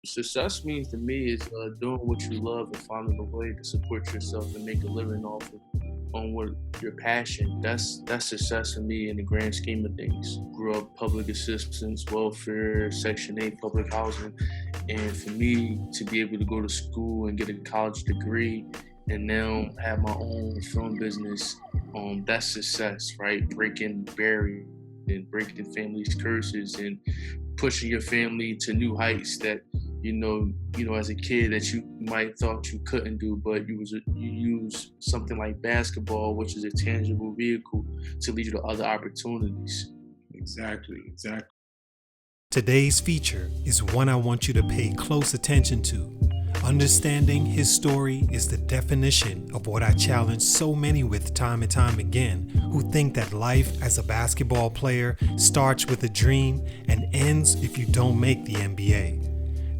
Success means to me is doing what you love and finding a way to support yourself and make a living off of on what your passion. That's success for me in the grand scheme of things. Grew up public assistance, welfare, Section 8, public housing, and for me to be able to go to school and get a college degree and now have my own film business, that's success, right? Breaking barriers and breaking families' curses and pushing your family to new heights that as a kid that you might thought you couldn't do, but you use something like basketball, which is a tangible vehicle, to lead you to other opportunities. Exactly. Today's feature is one I want you to pay close attention to. Understanding his story is the definition of what I challenge so many with time and time again, who think that life as a basketball player starts with a dream and ends if you don't make the NBA.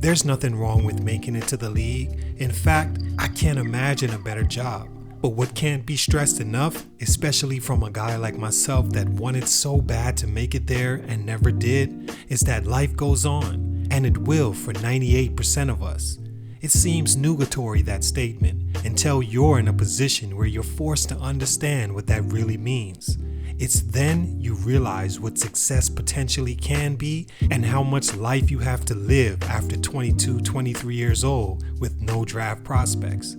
There's nothing wrong with making it to the league. In fact, I can't imagine a better job. But what can't be stressed enough, especially from a guy like myself that wanted so bad to make it there and never did, is that life goes on, and it will for 98% of us. It seems nugatory, that statement, until you're in a position where you're forced to understand what that really means. It's then you realize what success potentially can be and how much life you have to live after 22, 23 years old with no draft prospects.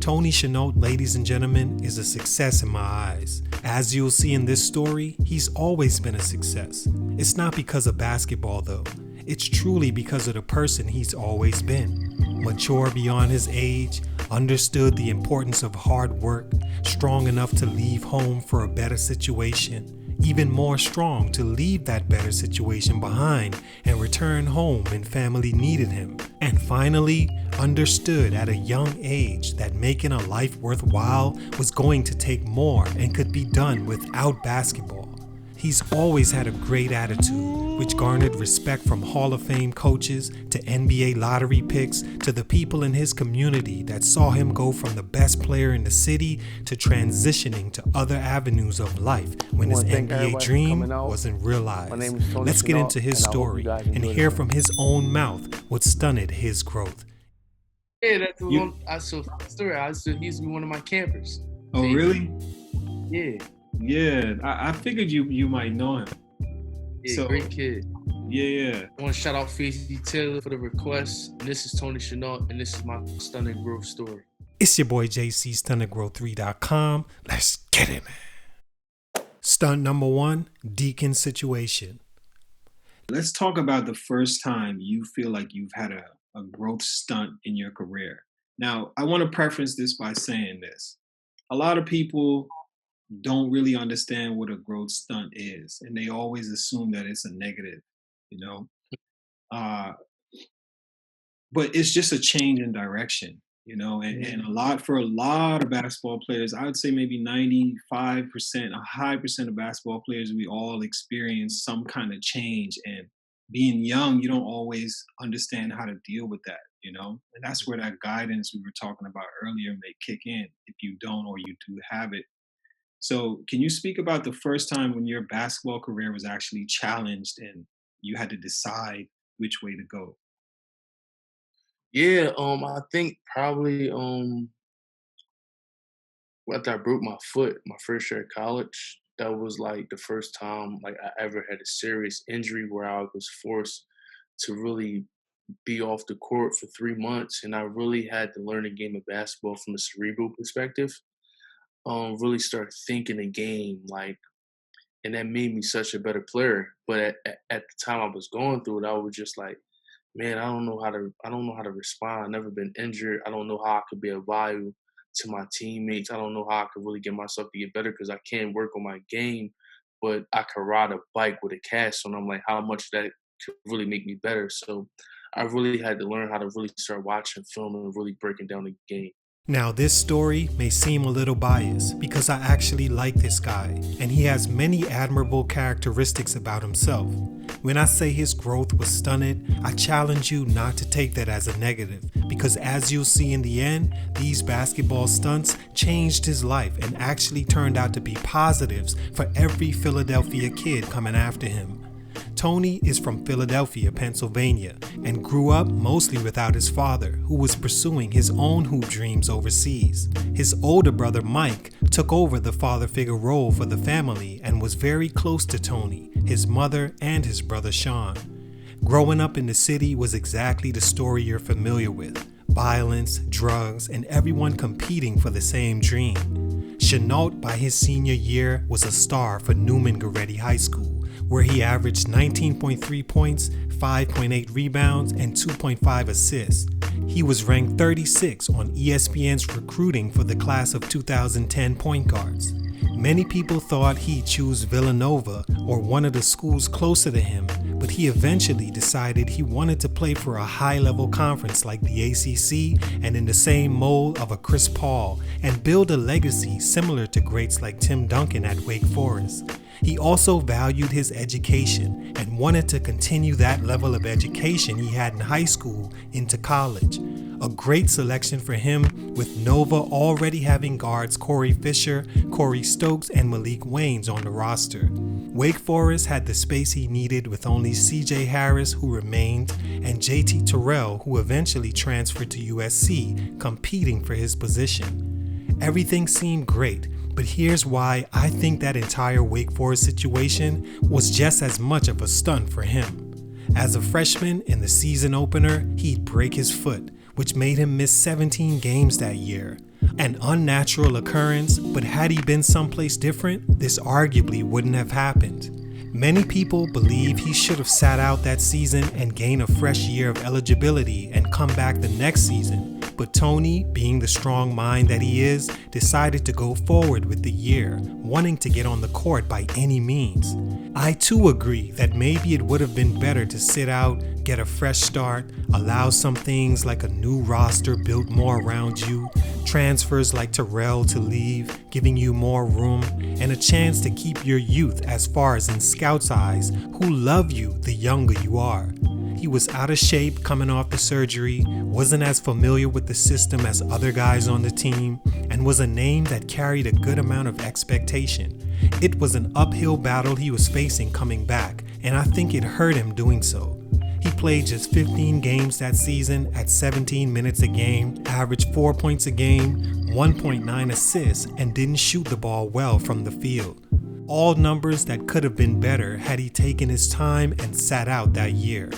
Tony Chennault, ladies and gentlemen, is a success in my eyes. As you'll see in this story, he's always been a success. It's not because of basketball though. It's truly because of the person he's always been. Mature beyond his age, understood the importance of hard work, strong enough to leave home for a better situation, even more strong to leave that better situation behind and return home when family needed him. And finally, understood at a young age that making a life worthwhile was going to take more and could be done without basketball. He's always had a great attitude, which garnered respect from Hall of Fame coaches to NBA lottery picks to the people in his community that saw him go from the best player in the city to transitioning to other avenues of life when his NBA dream wasn't realized. Let's get into his story and hear from his own mouth what stunted his growth. Yeah, that's the one I saw the story. He used to be one of my campers. Oh, really? Yeah. Yeah, I figured you might know him. Yeah, so, great kid. Yeah. I want to shout out Facey Taylor for the request. And this is Tony Chennault, and this is my Stunted Growth story. It's your boy JC, stuntedgrowth3.com. Let's get it, man. Stunt number 1, Deacon situation. Let's talk about the first time you feel like you've had a growth stunt in your career. Now, I want to preface this by saying this. A lot of people don't really understand what a growth stunt is, and they always assume that it's a negative, but it's just a change in direction, and for a lot of basketball players, I would say maybe 95%, a high percent of basketball players, we all experience some kind of change, and being young, you don't always understand how to deal with that, and that's where that guidance we were talking about earlier may kick in if you don't or you do have it. So can you speak about the first time when your basketball career was actually challenged and you had to decide which way to go? Yeah, I think probably after I broke my foot my first year of college, that was like the first time like I ever had a serious injury where I was forced to really be off the court for 3 months, and I really had to learn the game of basketball from a cerebral perspective. Really start thinking the game, and that made me such a better player. But at the time I was going through it, I was just like, man, I don't know how to respond. I've never been injured. I don't know how I could be of value to my teammates. I don't know how I could really get myself to get better because I can't work on my game, but I could ride a bike with a cast on. I'm like, how much that could really make me better. So I really had to learn how to really start watching film and really breaking down the game. Now, this story may seem a little biased because I actually like this guy, and he has many admirable characteristics about himself. When I say his growth was stunted, I challenge you not to take that as a negative, because as you'll see in the end, these basketball stunts changed his life and actually turned out to be positives for every Philadelphia kid coming after him. Tony is from Philadelphia, Pennsylvania, and grew up mostly without his father, who was pursuing his own hoop dreams overseas. His older brother Mike took over the father figure role for the family and was very close to Tony, his mother, and his brother Sean. Growing up in the city was exactly the story you're familiar with: violence, drugs, and everyone competing for the same dream. Chennault, by his senior year, was a star for Newman Goretti High School, where he averaged 19.3 points, 5.8 rebounds, and 2.5 assists. He was ranked 36 on ESPN's recruiting for the class of 2010 point guards. Many people thought he'd choose Villanova or one of the schools closer to him, but he eventually decided he wanted to play for a high-level conference like the ACC and in the same mold of a Chris Paul and build a legacy similar to greats like Tim Duncan at Wake Forest. He also valued his education and wanted to continue that level of education he had in high school into college. A great selection for him, with Nova already having guards Corey Fisher, Corey Stokes, and Malik Waynes on the roster. Wake Forest had the space he needed with only CJ Harris, who remained, and JT Terrell, who eventually transferred to USC, competing for his position. Everything seemed great, but here's why I think that entire Wake Forest situation was just as much of a stunt for him. As a freshman in the season opener, he'd break his foot, which made him miss 17 games that year. An unnatural occurrence, but had he been someplace different, this arguably wouldn't have happened. Many people believe he should have sat out that season and gained a fresh year of eligibility and come back the next season, but Tony, being the strong mind that he is, decided to go forward with the year, wanting to get on the court by any means. I too agree that maybe it would have been better to sit out, get a fresh start, allow some things like a new roster built more around you, transfers like Terrell to leave, giving you more room, and a chance to keep your youth as far as in scouts' eyes, who love you the younger you are. He was out of shape coming off the surgery, wasn't as familiar with the system as other guys on the team, and was a name that carried a good amount of expectation. It was an uphill battle he was facing coming back, and I think it hurt him doing so. He played just 15 games that season at 17 minutes a game, averaged 4 points a game, 1.9 assists, and didn't shoot the ball well from the field. All numbers that could have been better had he taken his time and sat out that year.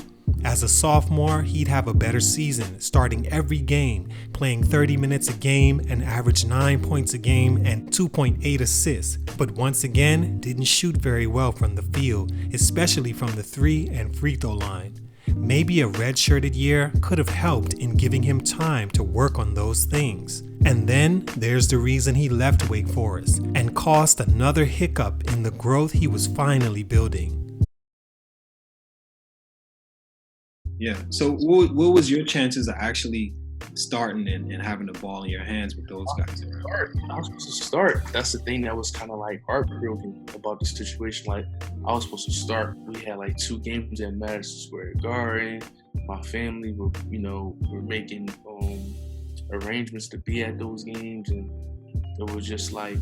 As a sophomore, he'd have a better season, starting every game, playing 30 minutes a game and averaged 9 points a game and 2.8 assists, but once again, didn't shoot very well from the field, especially from the three and free throw line. Maybe a red-shirted year could have helped in giving him time to work on those things. And then there's the reason he left Wake Forest and caused another hiccup in the growth he was finally building. Yeah. So what was your chances of actually starting and having the ball in your hands with those guys? I was supposed to start. That's the thing that was kind of like heartbreaking about the situation. Like, I was supposed to start. We had like 2 games at Madison Square Garden. My family were making arrangements to be at those games, and it was just like,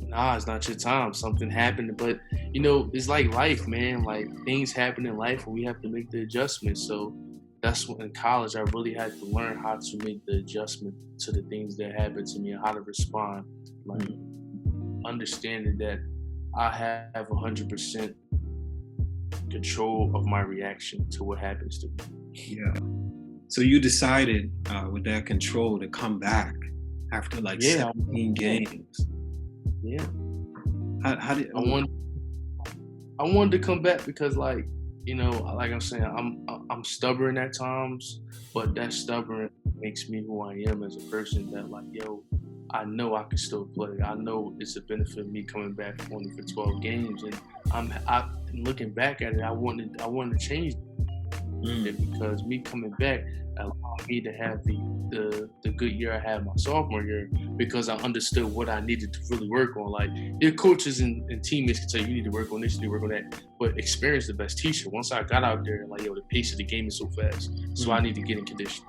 nah, it's not your time. Something happened, but it's like life, man. Like, things happen in life, and we have to make the adjustments. So that's when in college I really had to learn how to make the adjustment to the things that happened to me and how to respond. Like, understanding that I have 100% control of my reaction to what happens to me. Yeah. So you decided with that control to come back after 17 games. Yeah. How did I wanted to come back because, like I'm saying, I'm stubborn at times, but that stubborn makes me who I am as a person. That I know I can still play. I know it's a benefit of me coming back only for 12 games, and I'm looking back at it. I wanted to change it because me coming back allowed me to have the good year I had my sophomore year, because I understood what I needed to really work on. Like, your coaches and teammates can tell you need to work on this, you need to work on that, but experience is the best teacher. Once I got out there, the pace of the game is so fast, so I need to get in conditioning.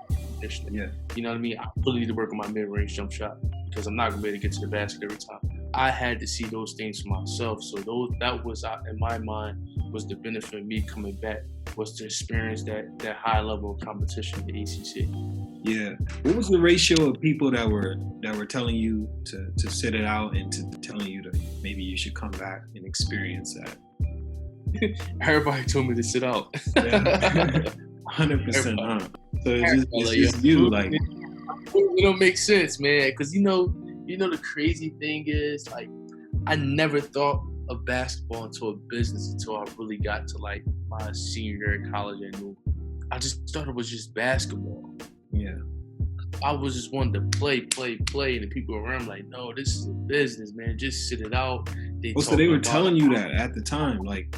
Yeah. You know what I mean? I really need to work on my mid-range jump shot because I'm not gonna be able to get to the basket every time. I had to see those things for myself. So that was, in my mind, was the benefit of me coming back, was to experience that high level of competition in the ACC. Yeah. What was the ratio of people that were telling you to sit it out and to telling you to maybe you should come back and experience that? Everybody told me to sit out. Yeah. 100%, Everybody, huh? So everybody, it's like, yo, just you, like, it don't make sense, man. Because the crazy thing is, like, I never thought of basketball into a business until I really got to like my senior year in college. I just thought it was just basketball. yeah. I was just wanting to play, and the people around like, no, this is a business, man. Just sit it out. They Oh, so they talking were about, telling you that at the time, like,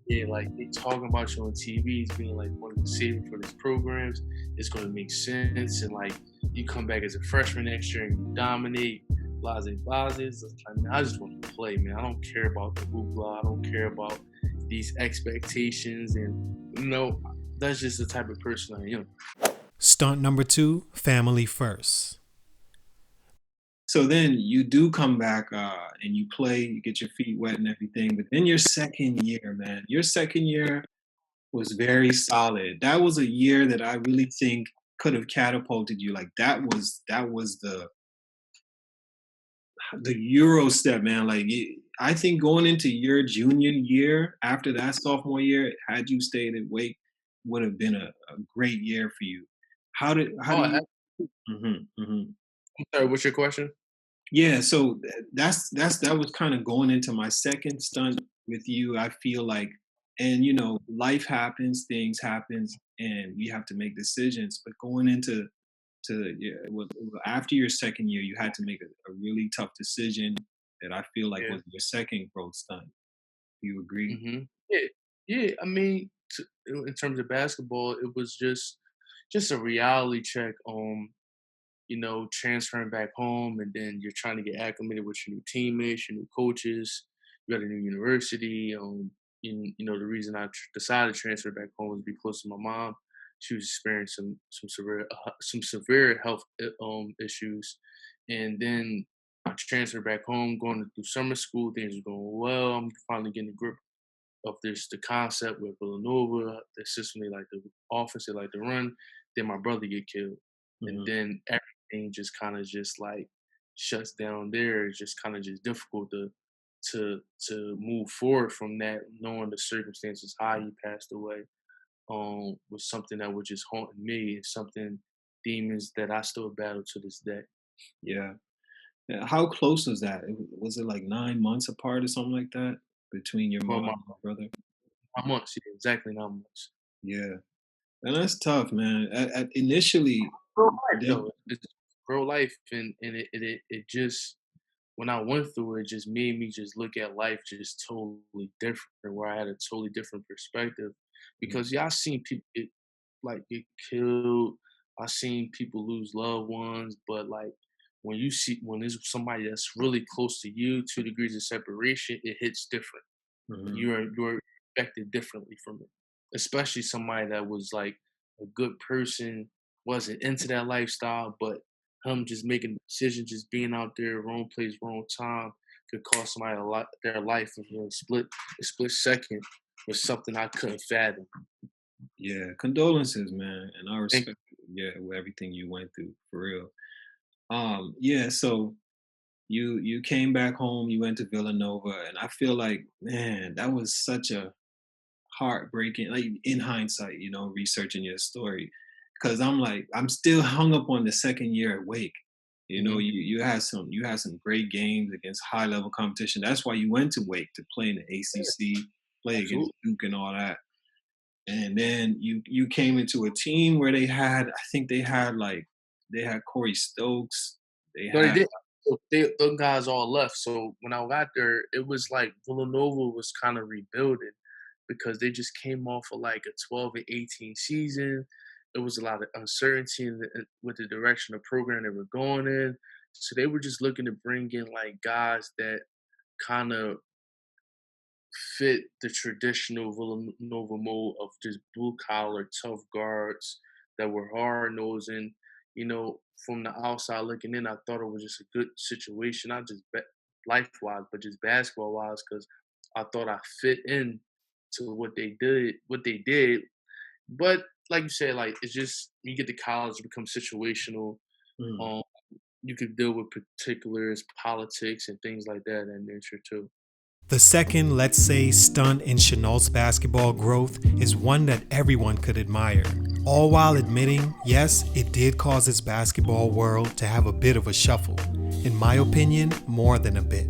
yeah, like they talking about you on TVs, being like one of the saving for these programs. It's gonna make sense, and like you come back as a freshman next year and you dominate. Blase. I just want to play, man. I don't care about the hoopla. I don't care about these expectations, and that's just the type of person I am. Stunt number 2, family first. so then you do come back and you play, you get your feet wet and everything. But then your second year, man, your second year was very solid. That was a year that I really think could have catapulted you. Like that was the Euro step, man. Like I think going into your junior year after that sophomore year, had you stayed at Wake, would have been a great year for you. How Oh, do you? Mhm. I'm sorry. What's your question? Yeah, so that was kind of going into my second stunt with you. I feel like, and life happens, things happens, and we have to make decisions. But going into yeah, after your second year, you had to make a really tough decision that I feel like Yeah. was your second growth stunt. Do you agree? Yeah. Yeah. I mean, in terms of basketball, it was just a reality check on transferring back home, and then you're trying to get acclimated with your new teammates, your new coaches. You got a new university. The reason I decided to transfer back home was to be close to my mom. She was experiencing some severe health issues, and then I transferred back home, going through summer school. Things were going well. I'm finally getting a grip of the concept with Villanova, the system they like, the offense they like to run. Then my brother get killed, and Hmm. then everything just kind of just like shuts down there. It's just kind of just difficult to move forward from that, knowing the circumstances how he passed away. Was something that was just haunting me. It's something demons that I still battle to this day. Yeah. How close was that? Was it like 9 months apart or something like that between your For mom my, and your brother? my months, yeah, exactly 9 months. Yeah, and that's tough, man. Initially, Real life that, though. It's real life, and it just when I went through it, just made me just look at life just totally different, where I had a totally different perspective. Because yeah, I seen people get killed. I seen people lose loved ones, but like when there's somebody that's really close to you, 2 degrees of separation, it hits different. mhm. You're affected differently from it, especially somebody that was like a good person, wasn't into that lifestyle, but him just making a decision, just being out there, wrong place, wrong time, could cost somebody a lot their life in a split second was something I couldn't fathom. Yeah, condolences, man, and I Thank respect, yeah, everything you went through for real. Yeah, so you came back home, you went to Villanova, and I feel like, man, that was such a heartbreaking, like in hindsight, researching your story, because I'm like, I'm still hung up on the second year at Wake. you. You had some great games against high level competition. That's why you went to Wake to play in the Yeah, ACC, play against absolutely. Duke and all that. And then you came into a team where I think they had Corey Stokes, they No, they had did. So those guys all left. So when I got there, it was like Villanova was kind of rebuilding because they just came off of like a 12 and 18 season. It was a lot of uncertainty with the direction of program they were going in. So they were just looking to bring in like guys that kind of fit the traditional Villanova mold of just blue collar, tough guards that were hard nosing. From the outside looking in, I thought it was just a good situation, not just life wise, but just basketball wise, because I thought I fit in to what they did. But like you said, like it's just you get to college, it becomes situational. Mm. Um, you could deal with particulars, politics, and things like that in nature too. The second, let's say, stunt in Chenault's basketball growth is one that everyone could admire, all while admitting, yes, it did cause his basketball world to have a bit of a shuffle. In my opinion, more than a bit.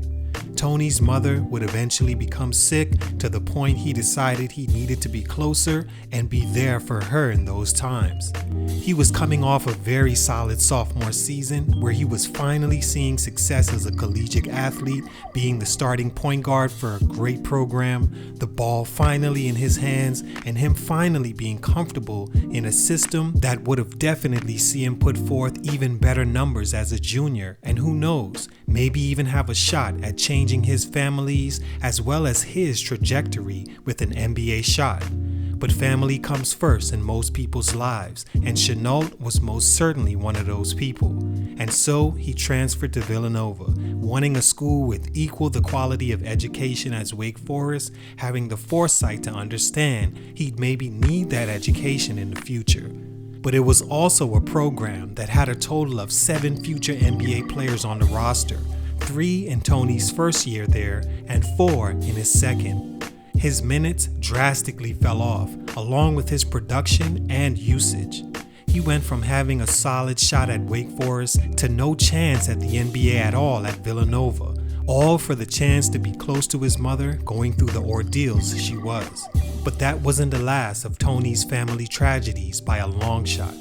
Tony's mother would eventually become sick to the point he decided he needed to be closer and be there for her in those times. He was coming off a very solid sophomore season where he was finally seeing success as a collegiate athlete, being the starting point guard for a great program, the ball finally in his hands, and him finally being comfortable in a system that would have definitely seen him put forth even better numbers as a junior, and who knows, maybe even have a shot at changing his family's as well as his trajectory with an NBA shot. But family comes first in most people's lives, and Chennault was most certainly one of those people. And so he transferred to Villanova, wanting a school with equal the quality of education as Wake Forest, having the foresight to understand he'd maybe need that education in the future. But it was also a program that had a total of 7 future NBA players on the roster, 3 in Tony's first year there and 4 in his second. His minutes drastically fell off, along with his production and usage. He went from having a solid shot at Wake Forest to no chance at the NBA at all at Villanova, all for the chance to be close to his mother going through the ordeals she was. But that wasn't the last of Tony's family tragedies by a long shot.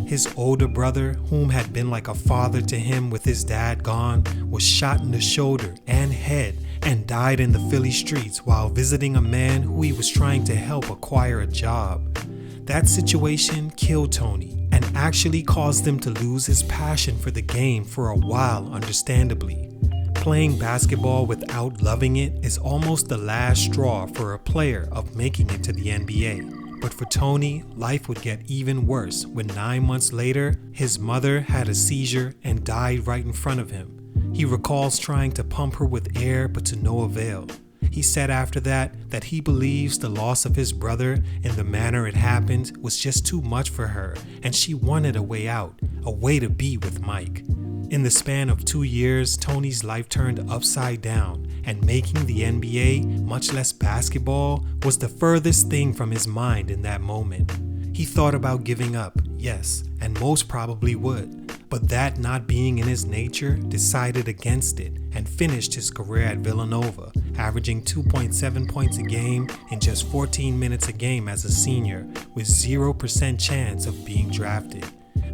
His older brother, whom had been like a father to him with his dad gone, was shot in the shoulder and head and died in the Philly streets while visiting a man who he was trying to help acquire a job. That situation killed Tony and actually caused him to lose his passion for the game for a while, understandably. Playing basketball without loving it is almost the last straw for a player of making it to the NBA. But for Tony, life would get even worse when 9 months later, his mother had a seizure and died right in front of him. He recalls trying to pump her with air, but to no avail. He said after that he believes the loss of his brother and the manner it happened was just too much for her, and she wanted a way out, a way to be with Mike. In the span of 2 years, Tony's life turned upside down, and making the NBA, much less basketball, was the furthest thing from his mind in that moment. He thought about giving up, yes, and most probably would, but that not being in his nature, decided against it and finished his career at Villanova, averaging 2.7 points a game in just 14 minutes a game as a senior, with 0% chance of being drafted.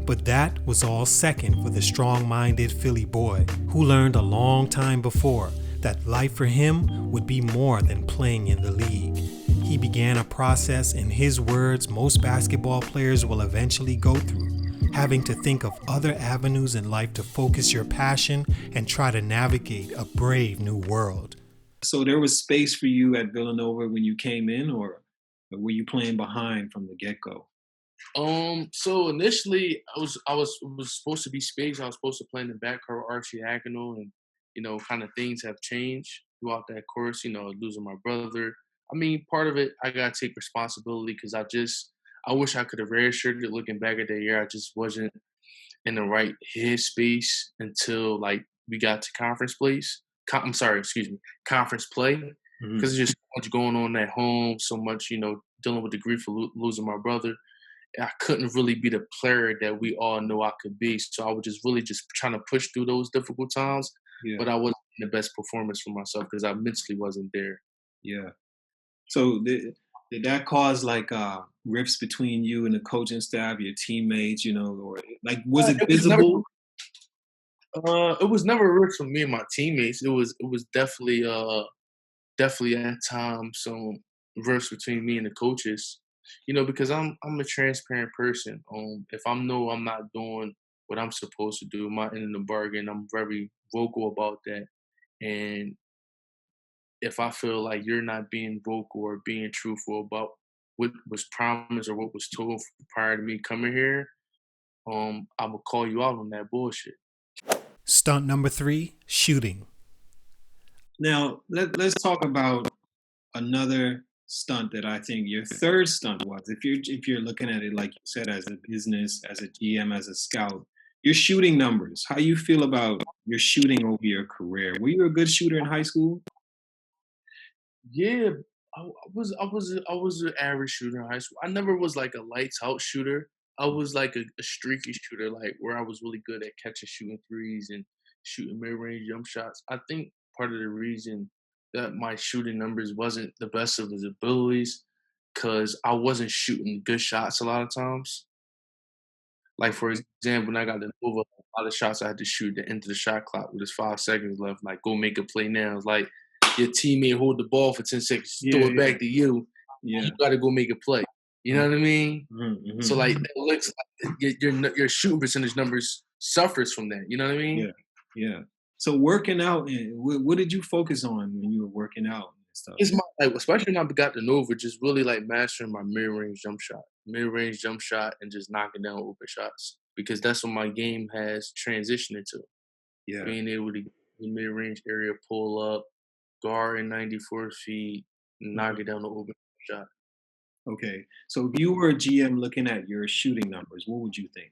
But that was all second for the strong-minded Philly boy who learned a long time before that life for him would be more than playing in the league. He began a process, in his words, most basketball players will eventually go through, having to think of other avenues in life to focus your passion and try to navigate a brave new world. So there was space for you at Villanova when you came in, or were you playing behind from the get-go? So initially I was supposed to be space. I was supposed to play in the backcourt with Archie Hacknell, and kind of things have changed throughout that course. Losing my brother. I mean, part of it I gotta take responsibility because I wish I could have redshirted. Looking back at that year, I just wasn't in the right headspace until like we got to conference plays. I'm sorry, excuse me, conference play, Mhm. because there's just so much going on at home, so much dealing with the grief of losing my brother. I couldn't really be the player that we all know I could be. So I was just really just trying to push through those difficult times, Yeah, but I wasn't in the best performance for myself because I mentally wasn't there. yeah. So did that cause like rifts between you and the coaching staff, your teammates, or like was it It was never visible? it was never a risk for me and my teammates. It was definitely at times some verse between me and the coaches. Because I'm a transparent person. If I know I'm not doing what I'm supposed to do, my end of the bargain, I'm very vocal about that. And if I feel like you're not being vocal or being truthful about what was promised or what was told prior to me coming here, I will call you out on that bullshit. Stunt number 3, shooting. Now let's talk about another stunt that I think your third stunt was. If you're looking at it like you said, as a business, as a GM, as a scout, your shooting numbers. How you feel about your shooting over your career? Were you a good shooter in high school? Yeah, I was an average shooter in high school. I never was like a lights out shooter. I was like a streaky shooter, like where I was really good at catching shooting threes and shooting mid range jump shots. I think part of the reason that my shooting numbers wasn't the best of his abilities, because I wasn't shooting good shots a lot of times. Like, for example, when I got the Nova, a lot of shots I had to shoot at the end of the shot clock with just 5 seconds left. Like, go make a play now. It's like your teammate hold the ball for 10 seconds, Yeah, throw it yeah, back to you. yeah. You got to go make a play. You know what I mean? So, Mm-hmm. like, that looks like your shooting percentage numbers suffers from that. You know what I mean? Yeah, yeah. So working out, what did you focus on when you were working out and stuff? It's my like, especially when I got the Nova, just really like mastering my mid range jump shot, and just knocking down open shots, because that's what my game has transitioned into. Yeah. Being able to get the mid range area, pull up, guard in 94 feet, knock Mhm. it down the open shot. Okay. So if you were a GM looking at your shooting numbers, what would you think?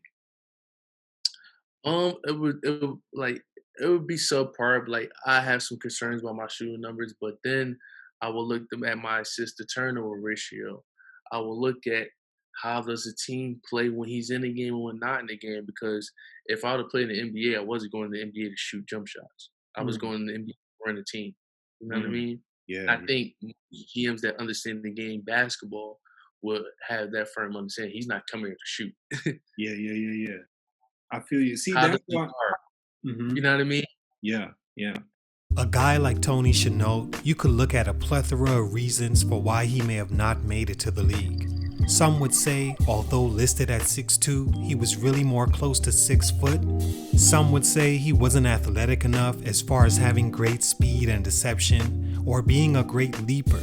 It would be subpar. But, like, I have some concerns about my shooting numbers, but then I will look them at my assist to turnover ratio. I will look at how does the team play when he's in the game and when not in the game. Because if I would have played in the NBA, I wasn't going to the NBA to shoot jump shots. I was Mm, going to the NBA to run a team. You know what I mm. mean? Yeah, I yeah, think GMs that understand the game basketball would have that firm understanding. He's not coming here to shoot. yeah, yeah, yeah, yeah. I feel you. See, How does that's he why. guard? Hmm. You know what I mean? Yeah, yeah. A guy like Tony Chennault, you could look at a plethora of reasons for why he may have not made it to the league. Some would say, although listed at 6'2", he was really more close to 6 foot. Some would say he wasn't athletic enough as far as having great speed and deception, or being a great leaper.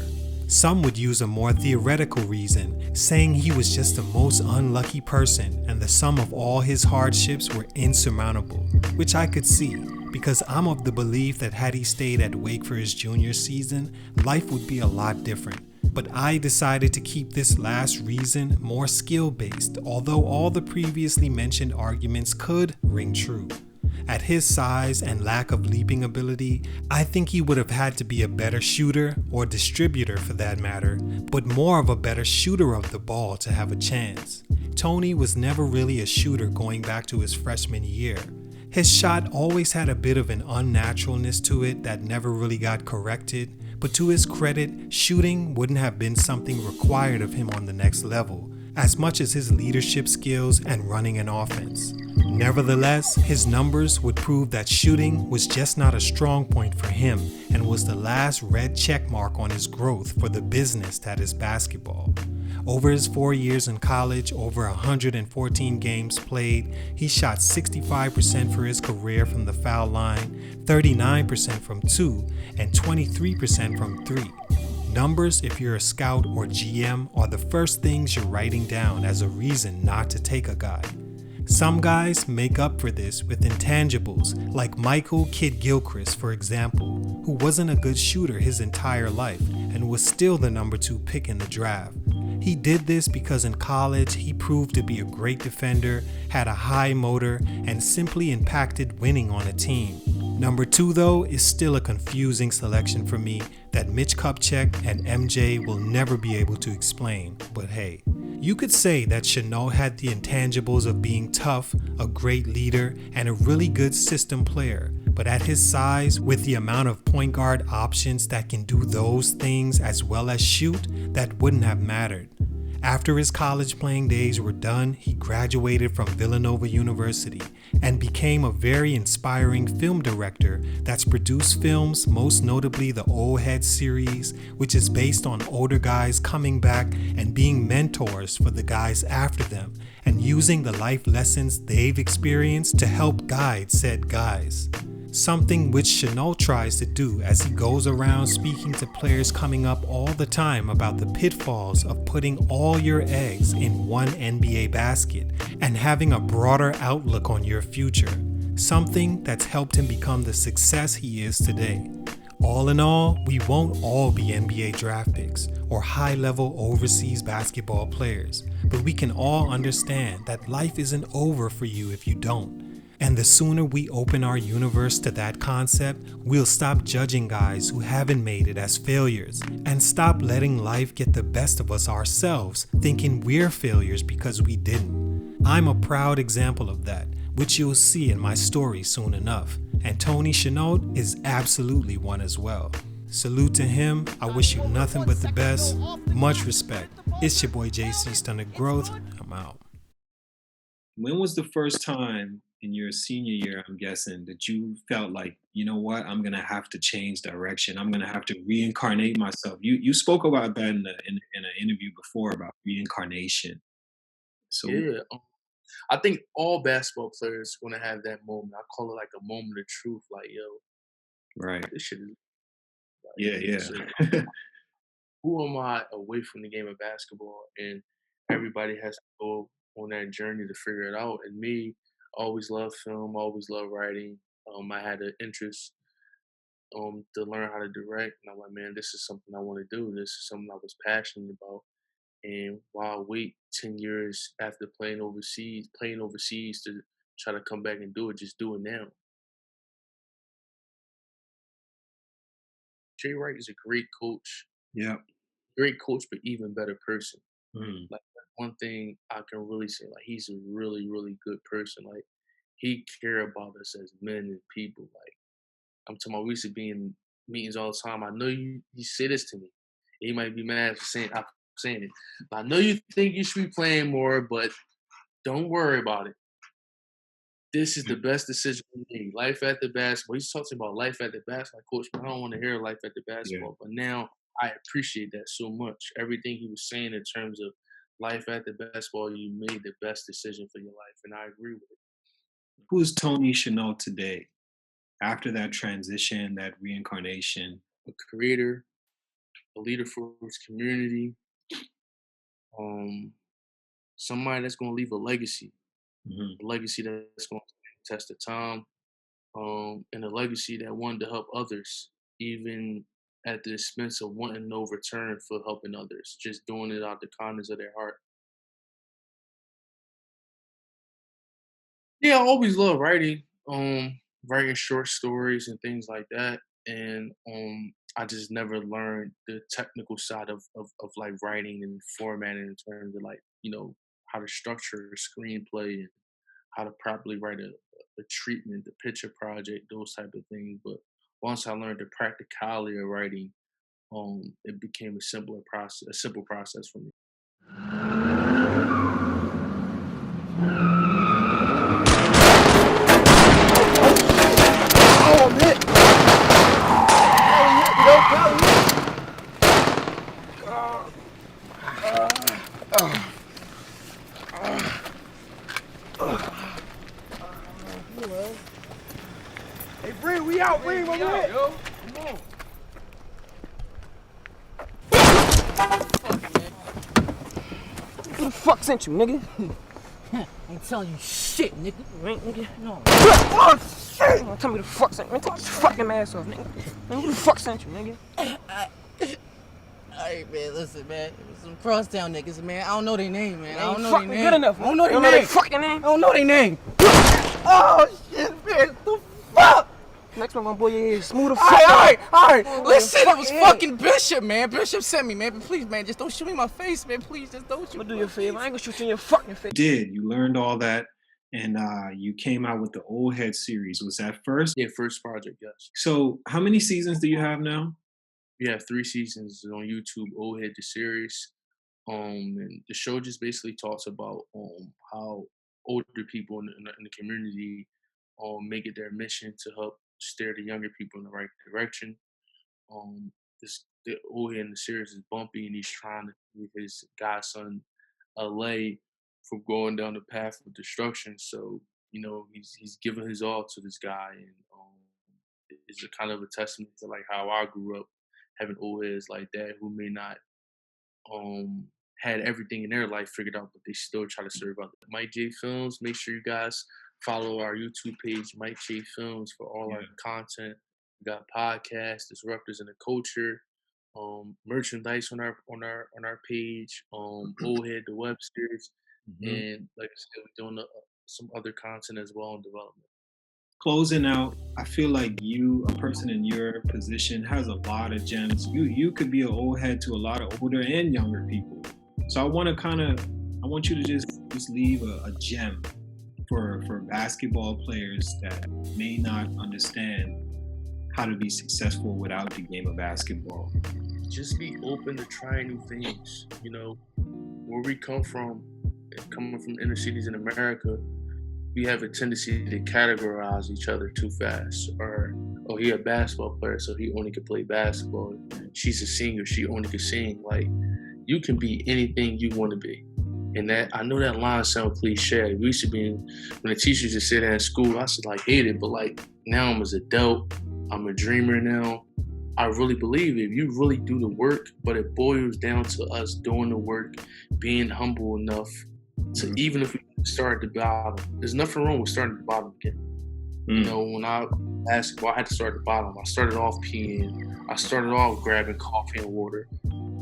Some would use a more theoretical reason, saying he was just the most unlucky person and the sum of all his hardships were insurmountable, which I could see, because I'm of the belief that had he stayed at Wake for his junior season, life would be a lot different. But I decided to keep this last reason more skill-based, although all the previously mentioned arguments could ring true. At his size and lack of leaping ability, I think he would have had to be a better shooter, or distributor for that matter, but more of a better shooter of the ball to have a chance. Tony was never really a shooter going back to his freshman year. His shot always had a bit of an unnaturalness to it that never really got corrected, but to his credit, shooting wouldn't have been something required of him on the next level, as much as his leadership skills and running an offense. Nevertheless, his numbers would prove that shooting was just not a strong point for him and was the last red check mark on his growth for the business that is basketball. Over his 4 years in college, over 114 games played, he shot 65% for his career from the foul line, 39% from 2, and 23% from 3. Numbers, if you're a scout or GM, are the first things you're writing down as a reason not to take a guy. Some guys make up for this with intangibles, like Michael Kidd-Gilchrist, for example, who wasn't a good shooter his entire life and was still the number 2 pick in the draft. He did this because in college he proved to be a great defender, had a high motor, and simply impacted winning on a team. Number 2 though is still a confusing selection for me that Mitch Kupchak and MJ will never be able to explain, but hey. You could say that Chennault had the intangibles of being tough, a great leader, and a really good system player, but at his size, with the amount of point guard options that can do those things as well as shoot, that wouldn't have mattered. After his college playing days were done, he graduated from Villanova University and became a very inspiring film director that's produced films, most notably the OLDHEAD series, which is based on older guys coming back and being mentors for the guys after them and using the life lessons they've experienced to help guide said guys. Something which Chennault tries to do as he goes around speaking to players coming up all the time about the pitfalls of putting all your eggs in one NBA basket and having a broader outlook on your future. Something that's helped him become the success he is today. All in all, we won't all be NBA draft picks or high-level overseas basketball players, but we can all understand that life isn't over for you if you don't. And the sooner we open our universe to that concept, we'll stop judging guys who haven't made it as failures and stop letting life get the best of us ourselves, thinking we're failures because we didn't. I'm a proud example of that, which you'll see in my story soon enough. And Tony Chennault is absolutely one as well. Salute to him. I wish you nothing but the best. Much respect. It's your boy JC, Stunted Growth. I'm out. When was the first time in your senior year, I'm guessing, that you felt like, you know what, I'm gonna have to change direction. I'm gonna have to reincarnate myself. You spoke about that in an interview before about reincarnation. So Yeah, I think all basketball players gonna have that moment. I call it like a moment of truth. Like, yo, right. this shit is Yeah, like, yeah. so who am I away from the game of basketball? And everybody has to go on that journey to figure it out. And me, always loved film, always loved writing. I had an interest to learn how to direct, and I'm like, man, this is something I want to do. This is something I was passionate about. And why wait 10 years after playing overseas to try to come back and do it? Just do it now. Jay Wright is a Yeah. great coach, but even better person. Mm. Like that's one thing I can really say, like he's a really, really good person. Like he care about us as men and people. Like I'm talking about we used to be in meetings all the time. I know you say this to me. He might be mad for saying it. But I know you think you should be playing more, but don't worry about it. This is the best decision we made. Life after basketball. He's talking about life after basketball. Coach, I don't want to hear life after Yeah. basketball. But now I appreciate that so much. Everything he was saying in terms of life after basketball, you made the best decision for your life. And I agree with it. Who's Tony Chanel today? After that transition, that reincarnation. A creator, a leader for his community, um, somebody that's gonna leave Mhm. a legacy that's gonna test the time, and a legacy that wanted to help others, even at the expense of wanting no return for helping others, just doing it out the kindness of their heart. Yeah, I always love writing, writing short stories and things like that. And I just never learned the technical side of like writing and formatting in terms of like, how to structure a screenplay and how to properly write a treatment, the picture project, those type of things. But once I learned the practicality of writing, it became a simple process for me. Oh, I'm hit. Hey, Bree, we out, Bree, where we at? Yo. Come on. Who the fuck sent you, nigga? Ain't telling you shit, nigga. Ain't, nigga. No. Oh, shit! Don't tell me the fuck sent you. Man, take this fucking mask off, nigga. Man, who the fuck sent you, nigga? Alright, man, listen, man. It was some crosstown niggas, man. I don't know their name, man. I don't know fucking their name. good enough. I don't know You their know name. their fucking name? I don't know their name. Oh, shit, man. What the fuck? Next one gonna blow your ears. Smooth the fuck Alright. Oh, Listen, your it was fucking fucking Bishop, man. Bishop sent me, man. But please, man, just don't shoot me in my face, man. Please, just don't shoot me. I'm gonna do you a favor. I ain't gonna shoot you in your fucking face. You learned all that, and you came out with the Old Head series. Was that first? Yeah, first project, yes. So how many seasons do you have now? We have 3 seasons on YouTube, OLDHEAD the series. And the show just basically talks about how older people in the community make it their mission to help steer the younger people in the right direction. The OLDHEAD in the series is Bumpy, and he's trying to move his godson LA from going down the path of destruction. So he's giving his all to this guy, and it's a kind of a testament to like how I grew up having old heads like that who may not um had everything in their life figured out, but they still try to serve others. Mike J Films. Make sure you guys follow our YouTube page, Mike J Films, for all our Yeah. content. We got podcasts, disruptors in the culture, merchandise on our page, Old Head the web series, Mhm. and like I said, we're doing some other content as well in development. Closing out, I feel like you, a person in your position, has a lot of gems. You could be an old head to a lot of older and younger people. So I want you to just leave a gem for basketball players that may not understand how to be successful without the game of basketball. Just be open to trying new things. You know, where we come from, coming from inner cities in America, we have a tendency to categorize each other too fast. Or, oh, he a basketball player, so he only can play basketball. She's a singer, she only can sing. Like, you can be anything you want to be. And that, I know that line sounds cliche. We used to be, when the teachers just sit there in school, I used to like hate it. But like now I'm as an adult, I'm a dreamer now. I really believe if you really do the work, but it boils down to us doing the work, being humble enough to, even if we start at the bottom, there's nothing wrong with starting at the bottom again. You know, when I basketball, I had to start at the bottom. I started off peeing. I started off grabbing coffee and water.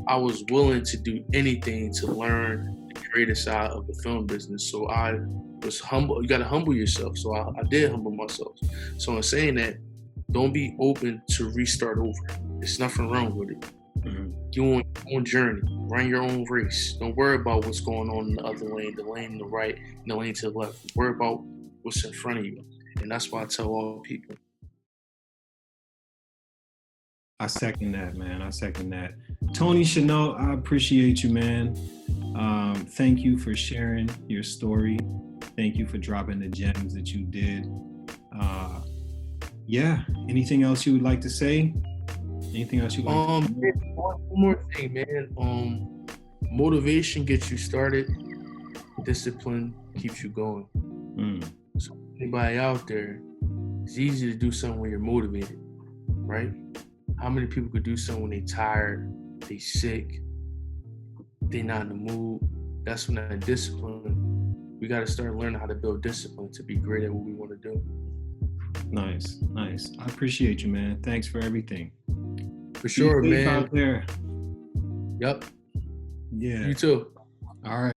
I was willing to do anything to learn the creative side of the film business. So I was humble. You got to humble yourself. So I did humble myself. So in saying that, don't be open to restart over. There's nothing wrong with it. You on your own journey, run your own race. Don't worry about what's going on in the other lane, the lane to the right, and the lane to the left. Worry about what's in front of you. And that's why I tell all people. I second that, man. I second that. Tony Chennault, I appreciate you, man. Thank you for sharing your story. Thank you for dropping the gems that you did. Yeah. Anything else you would like to say? Anything else you'd like to say? One more thing, man. Motivation gets you started. Discipline keeps you going. So anybody out there, it's easy to do something when you're motivated, right? How many people could do something when they tired, they sick, they not in the mood? That's when that discipline, we got to start learning how to build discipline to be great at what we want to do. Nice. I appreciate you, man. Thanks for everything. For sure, Be safe man. out there. Yep. Yeah. You too. All right.